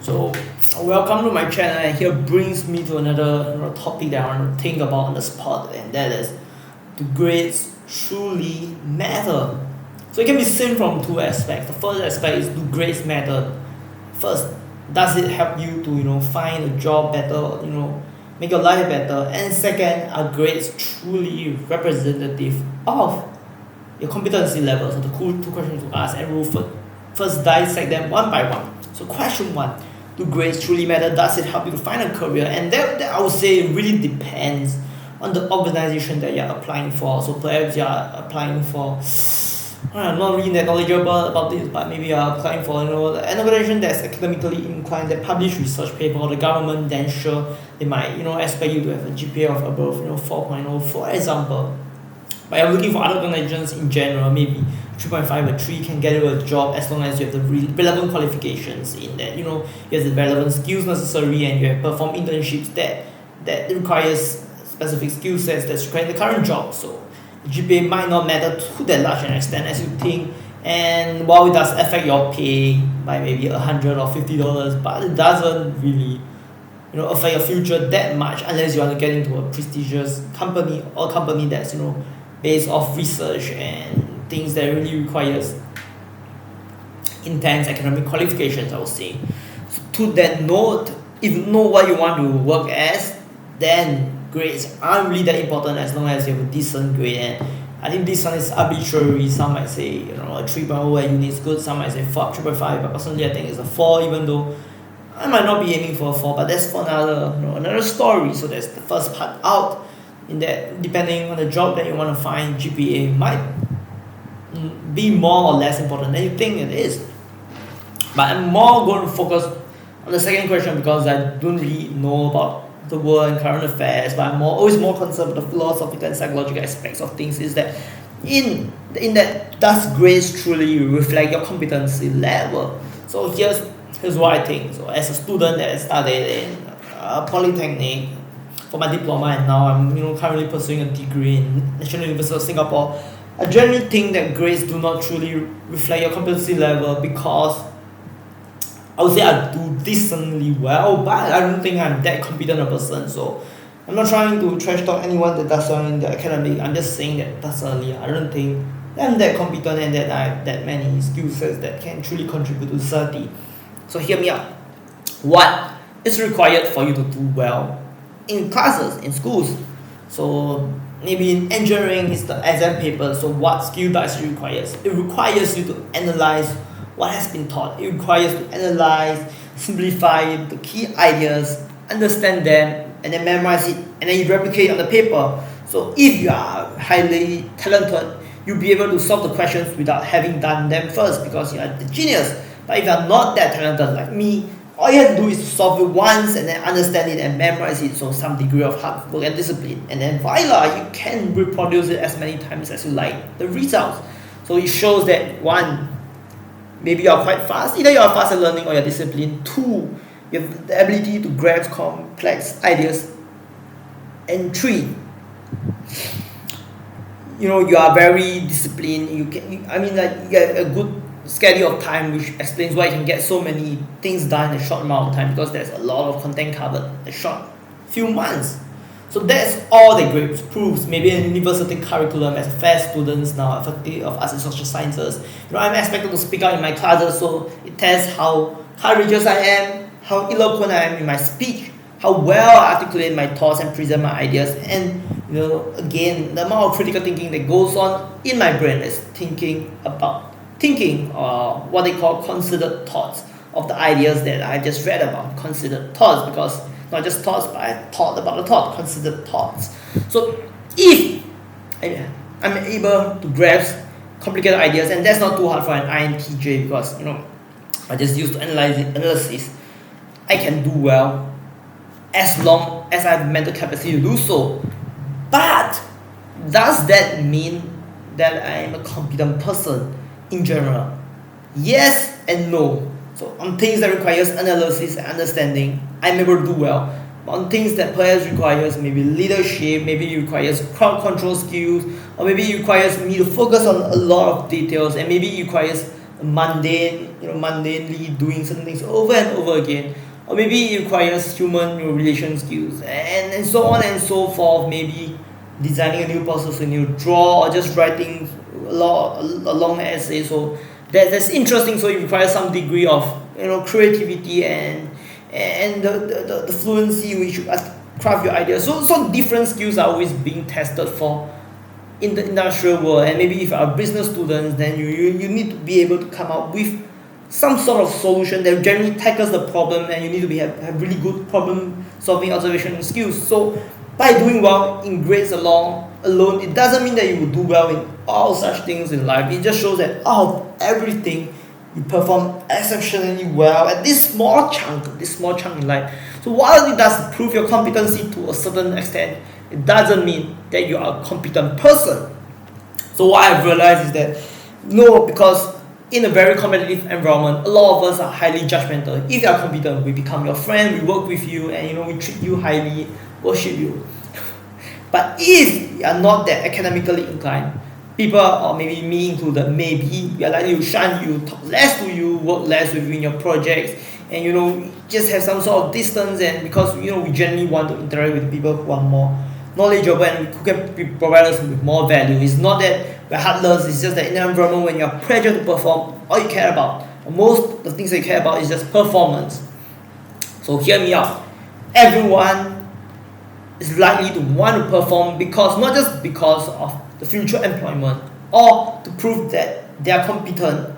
So, welcome to my channel, and here brings me to another topic that I want to think about on the spot, and that is, do grades truly matter? So it can be seen from two aspects. The first aspect is, do grades matter? First, does it help you to find a job better, make your life better? And second, are grades truly representative of your competency levels? So the cool two questions to ask, and we'll first dissect them one by one. So question one, do grades truly matter? Does it help you to find a career? And that I would say really depends on the organization that you're applying for. So perhaps you're applying for, I'm not really that knowledgeable about this, but maybe you're applying for an organization that's academically inclined, that publish research paper, or the government. Then sure, they might expect you to have a GPA of above 4.0, for example. But I'm looking for other organizations in general, maybe 3.5 or 3 can get you a job as long as you have the relevant qualifications in that, you have the relevant skills necessary, and you have performed internships that requires specific skill sets that's required in the current job. So the GPA might not matter to that large an extent as you think, and while it does affect your pay by maybe $100 or $50, but it doesn't really affect your future that much unless you want to get into a prestigious company, or company that's based off research and things that really requires intense academic qualifications, I would say. So to that note, if you know what you want to work as, then grades aren't really that important as long as you have a decent grade. And I think this one is arbitrary. Some might say a 3.0 at uni is good, some might say 3.5, but personally I think it's a 4, even though I might not be aiming for a 4, but that's for another story. So that's the first part out. In that, depending on the job that you want to find, GPA might be more or less important than you think it is. But I'm more going to focus on the second question because I don't really know about the world and current affairs, but I'm always more concerned with the philosophical and psychological aspects of things. Is that in that, does grades truly reflect your competency level? So here's what I think. So as a student that studied in Polytechnic for my diploma, and now I'm currently pursuing a degree in National University of Singapore, I generally think that grades do not truly reflect your competency level, because I would say I do decently well, but I don't think I'm that competent a person. So I'm not trying to trash talk anyone that does well in the academic. I'm just saying that personally, I don't think I'm that competent and that I have that many skill sets that can truly contribute to society. So hear me out. What is required for you to do well in classes, in schools? So maybe in engineering is the exam paper. So what skill does it require? It requires you to analyze what has been taught. It requires to analyze, simplify the key ideas, understand them, and then memorize it, and then you replicate on the paper. So if you are highly talented, you'll be able to solve the questions without having done them first, because you are the genius. But if you are not that talented like me, all you have to do is to solve it once and then understand it and memorize it. So some degree of hard work and discipline, and then voila, you can reproduce it as many times as you like the results. So it shows that one, maybe you are quite fast, either you are fast at learning or you are disciplined. Two, you have the ability to grasp complex ideas. And three, you are very disciplined. You have a good schedule of time, which explains why you can get so many things done in a short amount of time, because there's a lot of content covered in a short few months. So that's all the grades proves. Maybe in university curriculum, as FAS students now, Faculty of Arts and Social Sciences, I'm expected to speak out in my classes, so it tests how courageous I am, how eloquent I am in my speech, how well I articulate my thoughts and present my ideas, and again, the amount of critical thinking that goes on in my brain is thinking, or what they call considered thoughts of the ideas that I just read about. Considered thoughts, because not just thoughts, but I thought about the thought, considered thoughts. So if I'm able to grasp complicated ideas, and that's not too hard for an INTJ, because I just used to analysis, I can do well as long as I have mental capacity to do so. But does that mean that I am a competent person in general? Yes and no. So on things that requires analysis and understanding, I'm able to do well. But on things that perhaps requires maybe leadership, maybe it requires crowd control skills, or maybe it requires me to focus on a lot of details, and maybe it requires mundanely doing certain things over and over again, or maybe it requires human relation skills and so on and so forth. Maybe designing a new process, a new draw, or just writing a long essay. So that's interesting. So it requires some degree of creativity and the fluency which you craft your ideas. So different skills are always being tested for in the industrial world. And maybe if you are business students, then you need to be able to come up with some sort of solution that generally tackles the problem, and you need to have really good problem solving observation skills. So by doing well in grades alone, it doesn't mean that you will do well in all such things in life. It just shows that out of everything, you perform exceptionally well at this small chunk in life. So while it does prove your competency to a certain extent, it doesn't mean that you are a competent person. So what I've realized is that no, because in a very competitive environment, a lot of us are highly judgmental. If you are competent, we become your friend, we work with you, and we treat you highly, worship you. But if you are not that academically inclined, people, or maybe me included, maybe we are likely to shun you, talk less to you, work less with you in your projects, and just have some sort of distance. And because we generally want to interact with people who are more knowledgeable and who can provide us with more value. It's not that we're heartless, it's just that in an environment when you're pressured to perform, all you care about, most of the things that you care about is just performance. So hear me out. Everyone is likely to want to perform not just because of the future employment or to prove that they are competent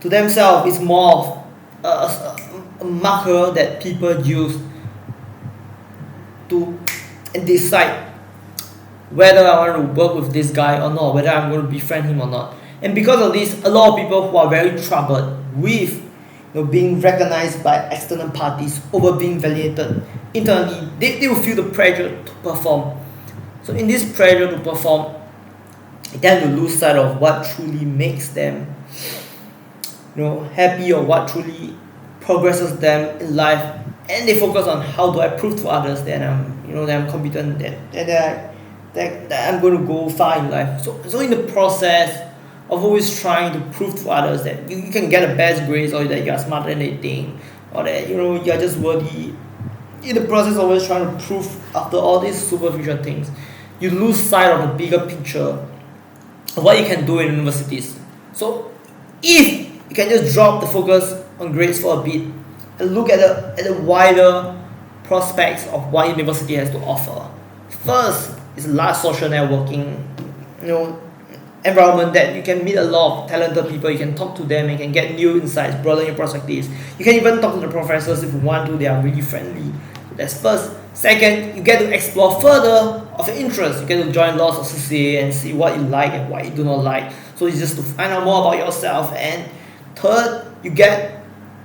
to themselves. It's more of a marker that people use to decide whether I want to work with this guy or not, whether I'm going to befriend him or not. And because of this, a lot of people who are very troubled with being recognized by external parties over being validated internally, they will feel the pressure to perform. So in this pressure to perform, they tend to lose sight of what truly makes them happy, or what truly progresses them in life, and they focus on how do I prove to others that I'm competent, that I'm going to go far in life. So in the process of always trying to prove to others that you can get the best grades, or that you are smarter than they think, or that you are just worthy, in the process of always trying to prove after all these superficial things, you lose sight of the bigger picture of what you can do in universities. So if you can just drop the focus on grades for a bit and look at the wider prospects of what university has to offer. First is large social networking, environment that you can meet a lot of talented people, you can talk to them and can get new insights, broaden your perspectives. You can even talk to the professors if you want to, they are really friendly. So that's first. Second, you get to explore further of your interests. You get to join lots of CCA and see what you like and what you do not like. So it's just to find out more about yourself. And third, you get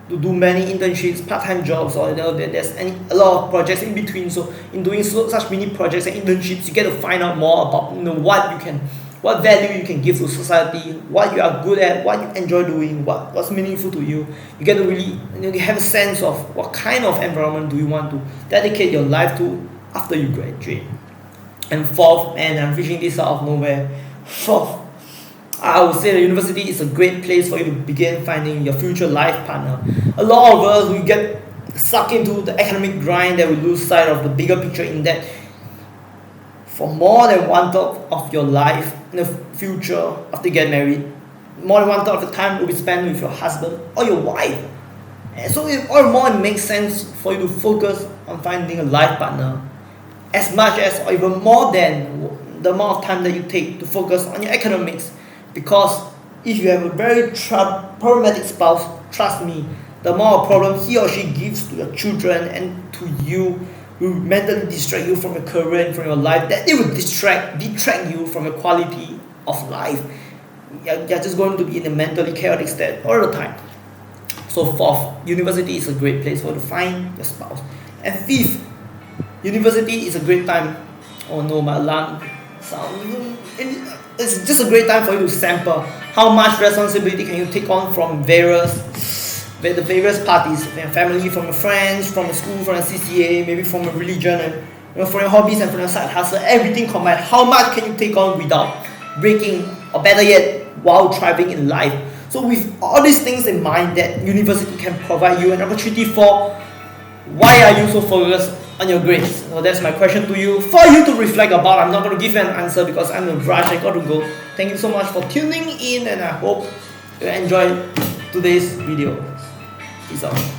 to do many internships, part-time jobs, or there's a lot of projects in between. So in doing such mini projects and internships, you get to find out more about what value you can give to society, what you are good at, what you enjoy doing, what's meaningful to you. You get to really have a sense of what kind of environment do you want to dedicate your life to after you graduate. And fourth, and I'm fishing this out of nowhere, fourth, I would say the university is a great place for you to begin finding your future life partner. A lot of us, we get sucked into the academic grind that we lose sight of the bigger picture, in that for more than 1/3 of your life in the future after you get married, more than 1/3 of the time will be spent with your husband or your wife. And so it all more makes sense for you to focus on finding a life partner as much as, or even more than, the amount of time that you take to focus on your academics. Because if you have a very problematic spouse, trust me, the amount of problem he or she gives to your children and to you will mentally distract you from your career and from your life, that it will detract you from your quality of life. You're just going to be in a mentally chaotic state all the time. So fourth, university is a great place for you to find your spouse. And fifth, university is a great time. Oh no, my alarm sound. It's just a great time for you to sample how much responsibility can you take on from the various parties, from your family, from your friends, from your school, from your CCA, maybe from your religion, and from your hobbies and from your side hustle, everything combined. How much can you take on without breaking, or better yet, while thriving in life? So with all these things in mind that university can provide you an opportunity for, why are you so focused on your grades? So that's my question to you, for you to reflect about. I'm not going to give you an answer because I'm in a rush, I got to go. Thank you so much for tuning in, and I hope you enjoyed today's video. Peace out.